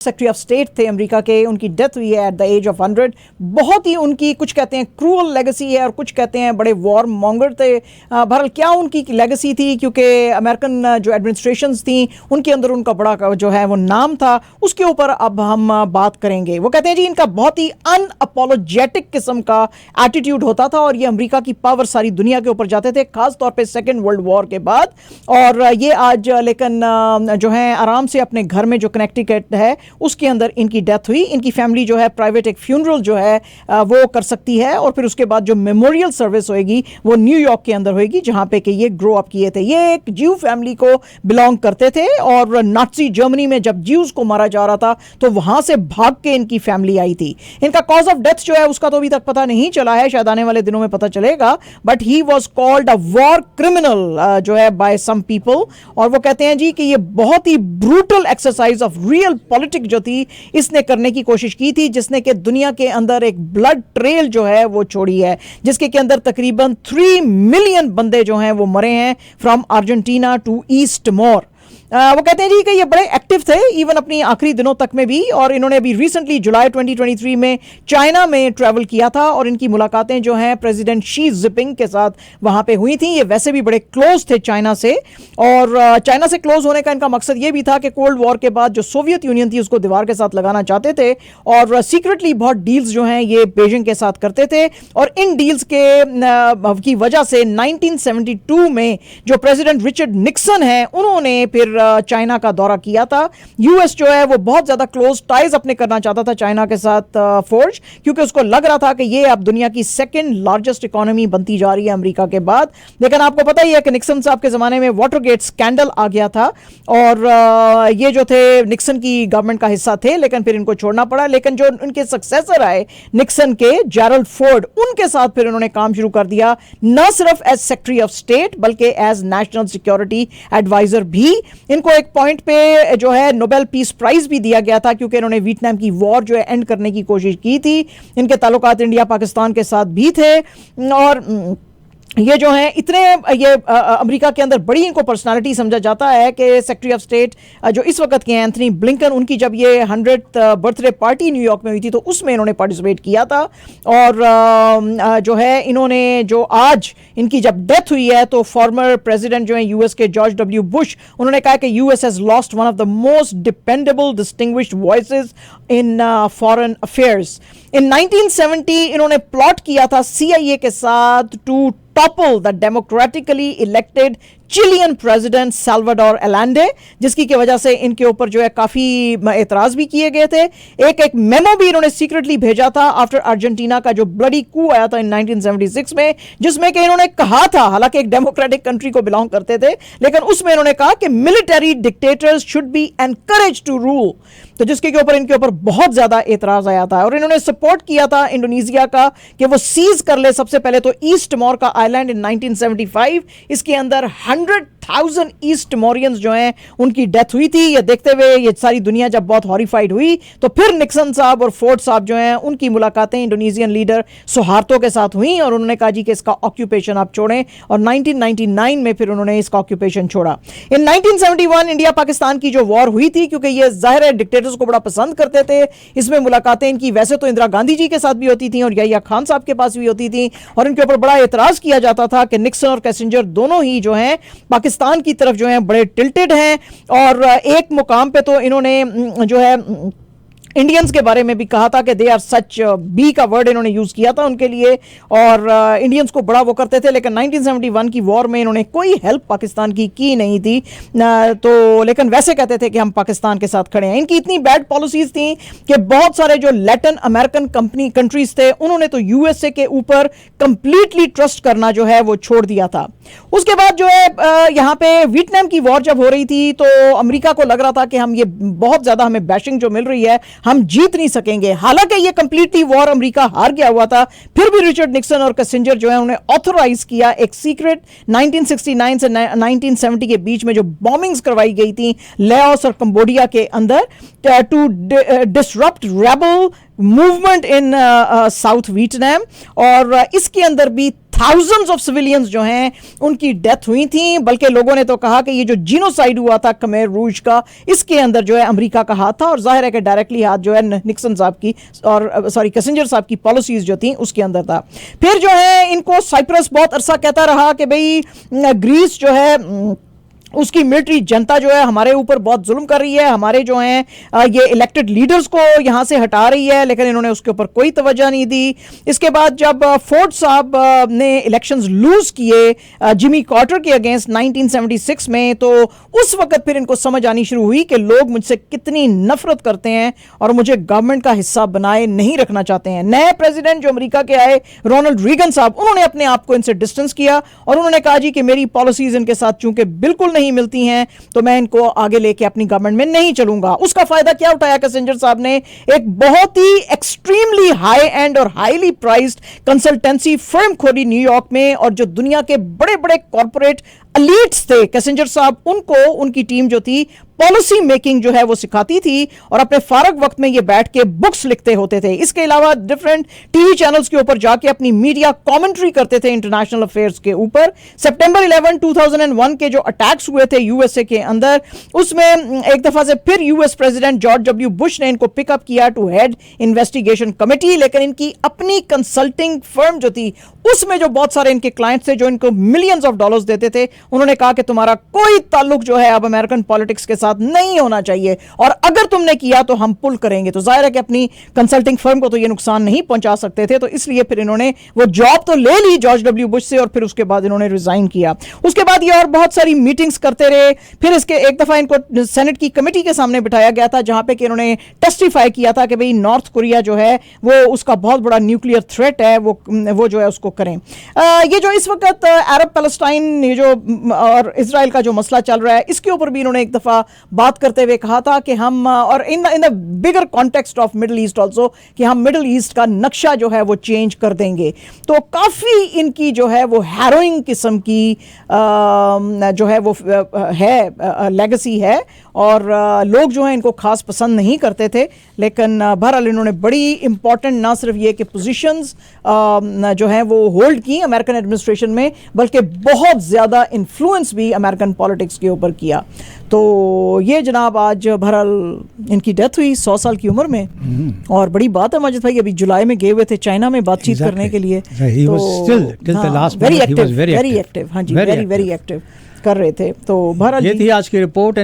Secretary of state थे America के, उनकी डेथ हुई है एट द एज ऑफ 100। बहुत ही उनकी कुछ कहते हैं क्रूअल लेगेसी है और कुछ कहते हैं बड़े वॉर मॉन्गर थे। बहरहाल क्या उनकी लेगेसी थी, क्योंकि अमेरिकन जो एडमिनिस्ट्रेशंस थी उनके अंदर उनका बड़ा जो है वो नाम था, उसके ऊपर अब हम बात करेंगे। वो कहते हैं जी इनका बहुत ही अनअपोलोजेटिक किस्म का एटीट्यूड होता था और ये अमेरिका की पावर सारी दुनिया के ऊपर जाते थे, खासतौर पर सेकेंड वर्ल्ड वॉर के बाद। और ये आज लेकिन जो है आराम से अपने घर में जो कनेक्टिकट है उसके अंदर इनकी डेथ हुई। इनकी फैमिली जो है प्राइवेट एक फ्यूनरल जो है वो कर सकती है और फिर उसके बाद जो मेमोरियल सर्विस होएगी वो न्यूयॉर्क के अंदर होएगी, जहां पे कि ये ग्रो अप किए थे। ये एक ज्यू फैमिली को बिलोंग करते थे और नाज़ी जर्मनी में जब ज्यूज को मारा जा रहा था तो वहां से भाग के इनकी फैमिली आई थी। इनका कॉज ऑफ डेथ जो है उसका तो अभी तक पता नहीं चला है, शायद आने वाले दिनों में पता चलेगा। But he was called a war criminal जो है बाय सम पीपल। और वो कहते हैं जी कि ये बहुत ही brutal exercise of real politics जो थी इसने करने की कोशिश की थी, जिसने कि दुनिया के अंदर एक ब्लड ट्रेल जो है वो छोड़ी है, जिसके के अंदर तकरीबन 3 मिलियन बंदे जो हैं वो मरे हैं फ्रॉम अर्जेंटीना टू ईस्ट मोर। वो कहते हैं जी कि ये बड़े एक्टिव थे इवन अपनी आखिरी दिनों तक में भी। और इन्होंने अभी रिसेंटली जुलाई 2023 में चाइना में ट्रैवल किया था और इनकी मुलाकातें जो हैं प्रेसिडेंट शी जिनपिंग के साथ वहां पे हुई थी। ये वैसे भी बड़े क्लोज थे चाइना से, और चाइना से क्लोज होने का इनका मकसद ये भी था कि कोल्ड वॉर के बाद जो सोवियत यूनियन थी उसको दीवार के साथ लगाना चाहते थे और सीक्रेटली बहुत डील्स जो हैं ये बीजिंग के साथ करते थे। और इन डील्स के की वजह से 1972 में जो प्रेसिडेंट रिचर्ड निक्सन हैं उन्होंने फिर चाइना का दौरा किया था। यूएस जो है वो बहुत ज्यादा क्लोज टाइज अपने करना चाहता था चाइना के साथ फोर्ज, क्योंकि उसको लग रहा था कि ये अब दुनिया की सेकंड लार्जेस्ट इकोनॉमी बनती जा रही है अमेरिका के बाद। लेकिन आपको पता ही है कि निक्सन साहब के जमाने में वाटरगेट स्कैंडल आ गया था और ये जो थे निक्सन की गवर्नमेंट का हिस्सा थे, लेकिन फिर इनको छोड़ना पड़ा। लेकिन जो उनके सक्सेसर आए निक्सन के, जेरल्ड फोर्ड, उनके साथ फिर उन्होंने काम शुरू कर दिया, न सिर्फ एज सेक्रेटरी ऑफ स्टेट बल्कि एज नेशनल सिक्योरिटी एडवाइजर भी। इनको एक पॉइंट पे जो है नोबेल पीस प्राइज भी दिया गया था, क्योंकि इन्होंने वियतनाम की वॉर जो है एंड करने की कोशिश की थी। इनके ताल्लुकात इंडिया पाकिस्तान के साथ भी थे और ये जो है इतने ये अमेरिका के अंदर बड़ी इनको पर्सनालिटी समझा जाता है कि सेक्रेटरी ऑफ स्टेट जो इस वक्त के एंथनी ब्लिंकन, उनकी जब ये 100th बर्थडे पार्टी न्यूयॉर्क में हुई थी तो उसमें इन्होंने पार्टिसिपेट किया था। और जो है इन्होंने जो आज इनकी जब डेथ हुई है तो फॉर्मर प्रेसिडेंट जो है यूएस के जॉर्ज डब्ल्यू बुश, उन्होंने कहा कि US has lost one of the most dependable distinguished voices in foreign affairs. In 1970 इन्होंने प्लॉट किया था सीआईए के साथ to topple the democratically elected Chilean president Salvador Allende, जिसकी की वजह से इनके ऊपर जो है काफी एतराज भी किए गए थे। एक मेमो भी इन्होंने सीक्रेटली भेजा था आफ्टर अर्जेंटीना का जो ब्लडी कू आया था इन 1976 में, जिसमें कि इन्होंने कहा था, हालांकि एक डेमोक्रेटिक कंट्री को बिलोंग करते थे, लेकिन उसमें इन्होंने कहा कि military dictators should be encourage to rule, तो जिसके ऊपर इनके ऊपर बहुत ज्यादा एतराज आया था। और इन्होंने सपोर्ट किया था इंडोनेशिया का कि वो सीज कर ले सबसे पहले तो ईस्ट मोर का आइलैंड इन 1975। इसके अंदर 100,000 ईस्ट मोरियंस जो हैं उनकी डेथ हुई थी। ये देखते हुए ये सारी दुनिया जब बहुत हॉरिफाइड हुई तो फिर निक्सन साहब और फोर्ड साहब जो हैं उनकी मुलाकातें इंडोनेशियन लीडर सुहार्तो के साथ हुई और उन्होंने कहा जी कि इसका ऑक्यूपेशन आप छोड़ें, और 1999 में फिर उन्होंने इसका ऑक्यूपेशन छोड़ा। इन 1971 इंडिया पाकिस्तान की जो वॉर हुई थी, क्योंकि ये जाहिर है डिक्टेटर्स को बड़ा पसंद करते थे, इसमें मुलाकातें इनकी वैसे तो इंदिरा गांधी जी के साथ भी होती थी और याहिया खान साहब के पास भी होती थी, और इनके ऊपर बड़ा एतराज किया जाता था कि निक्सन और किसिंजर दोनों ही जो हैं पाकिस्तान की तरफ जो है बड़े टिल्टेड हैं। और एक मुकाम पे तो इन्होंने जो है इंडियंस के बारे में भी कहा था कि दे आर सच, बी का वर्ड इन्होंने यूज किया था उनके लिए, और इंडियंस को बड़ा वो करते थे। लेकिन 1971 की वॉर में इन्होंने कोई हेल्प पाकिस्तान की नहीं थी, तो लेकिन वैसे कहते थे कि हम पाकिस्तान के साथ खड़े हैं। इनकी इतनी बैड पॉलिसीज थी कि बहुत सारे जो लैटिन अमेरिकन कंट्रीज थे उन्होंने तो यूएसए के ऊपर कंप्लीटली ट्रस्ट करना जो है वो छोड़ दिया था। उसके बाद जो है यहाँ पे वियतनाम की वॉर जब हो रही थी तो अमेरिका को लग रहा था कि हम ये बहुत ज्यादा हमें बैशिंग जो मिल रही है हम जीत नहीं सकेंगे। हालांकि ये कंप्लीटली वॉर अमेरिका हार गया हुआ था, फिर भी रिचर्ड निक्सन और किसिंजर जो है उन्होंने ऑथोराइज किया एक सीक्रेट 1969 से 1970 के बीच में जो बॉम्बिंग्स करवाई गई थी लाओस और कंबोडिया के अंदर to disrupt rebel movement in South Vietnam. और इसके अंदर भी थाउजेंड्स ऑफ सिविलियंस जो हैं उनकी डेथ हुई थी, बल्कि लोगों ने तो कहा कि ये जो जीनोसाइड हुआ था खमेर रूज का, इसके अंदर जो है अमेरिका का हाथ था, और जाहिर है कि डायरेक्टली हाथ जो है निक्सन साहब की और सॉरी किसिंजर साहब की पॉलिसीज जो थी उसके अंदर था। फिर जो है इनको साइप्रस बहुत अरसा कहता रहा कि भाई ग्रीस जो है उसकी मिलिट्री जनता जो है हमारे ऊपर बहुत जुल्म कर रही है, हमारे जो हैं ये इलेक्टेड लीडर्स को यहाँ से हटा रही है, लेकिन इन्होंने उसके ऊपर कोई तवज्जो नहीं दी। इसके बाद जब फोर्ड साहब ने इलेक्शंस लूज किए जिमी कार्टर के अगेंस्ट 1976 में, तो उस वक्त फिर इनको समझ आनी शुरू हुई कि लोग मुझसे कितनी नफरत करते हैं और मुझे गवर्नमेंट का हिस्सा बनाए नहीं रखना चाहते हैं। नए प्रेसिडेंट जो अमेरिका के आए रोनाल्ड रीगन साहब, उन्होंने अपने आप को इनसे डिस्टेंस किया और उन्होंने कहा जी कि मेरी पॉलिसीज इनके साथ चूंकि बिल्कुल नहीं मिलती हैं तो मैं इनको आगे लेके अपनी गवर्नमेंट में नहीं चलूंगा। उसका फायदा क्या उठाया किसिंजर साहब ने? एक बहुत ही एक्सट्रीमली हाई एंड और हाईली प्राइस्ड कंसल्टेंसी फर्म खोली न्यूयॉर्क में, और जो दुनिया के बड़े बड़े कॉर्पोरेट एलीट्स थे, किसिंजर साहब उनको उनकी टीम जो थी पॉलिसी मेकिंग जो है वो सिखाती थी और अपने फारग वक्त में ये बैठ के बुक्स लिखते होते थे। इसके अलावा डिफरेंट टीवी चैनल्स के ऊपर जाके अपनी मीडिया कमेंट्री करते थे इंटरनेशनल अफेयर्स के ऊपर। सितंबर 11, 2001 के जो अटैक्स हुए थे यूएसए के अंदर, उसमें एक दफा से फिर US president George W Bush ने इनको पिकअप किया टू हेड इन्वेस्टिगेशन कमेटी, लेकिन इनकी अपनी कंसल्टिंग फर्म जो थी उसमें जो बहुत सारे इनके क्लाइंट्स थे जो इनको मिलियंस ऑफ डॉलर्स देते थे, उन्होंने कहा कि तुम्हारा कोई ताल्लुक जो है अब अमेरिकन पॉलिटिक्स के साथ नहीं होना चाहिए, और अगर तुमने किया तो हम पुल करेंगे। तो जाहिर है कि अपनी कंसल्टिंग फर्म को तो ये नुकसान नहीं पहुंचा सकते थे, तो इसलिए फिर इन्होंने वो जॉब तो ले ली जॉर्ज डब्ल्यू बुश से, और फिर उसके बाद इन्होंने रिजाइन किया। उसके बाद ये और बहुत सारी मीटिंग्स करते रहे। फिर इसके एक दफा इनको सेनेट की कमेटी के सामने बिठाया गया था जहां पे कि इन्होंने टेस्टिफाई किया था कि भाई नॉर्थ कोरिया जो है वो उसका बहुत बड़ा न्यूक्लियर थ्रेट है, वो जो है उसको करें। ये जो इस वक्त अरब पैलेस्टाइन ये जो और इजराइल का जो मसला चल रहा है, इसके ऊपर भी इन्होंने एक दफा बात करते हुए कहा था कि हम और in the bigger context of middle east also, कि हम मिडिल ईस्ट का नक्शा जो है वो चेंज कर देंगे। तो काफ़ी इनकी जो है वो हैरोइंग किस्म की जो है वो है लेगेसी है, और लोग जो हैं इनको खास पसंद नहीं करते थे, लेकिन बहरहाल इन्होंने बड़ी इंपॉर्टेंट ना सिर्फ ये कि पोजीशंस जो हैं वो होल्ड की अमेरिकन एडमिनिस्ट्रेशन में, बल्कि बहुत ज़्यादा इन्फ्लुएंस भी अमेरिकन पॉलिटिक्स के ऊपर किया। तो ये जनाब आज बहरहाल इनकी डेथ हुई 100 साल की उम्र में, और बड़ी बात है माजिद भाई, अभी जुलाई में गए हुए थे चाइना में बातचीत करने के लिए, वेरी एक्टिव, हाँ जी, वेरी एक्टिव कर रहे थे। तो बहरहाल ये थी आज की रिपोर्ट।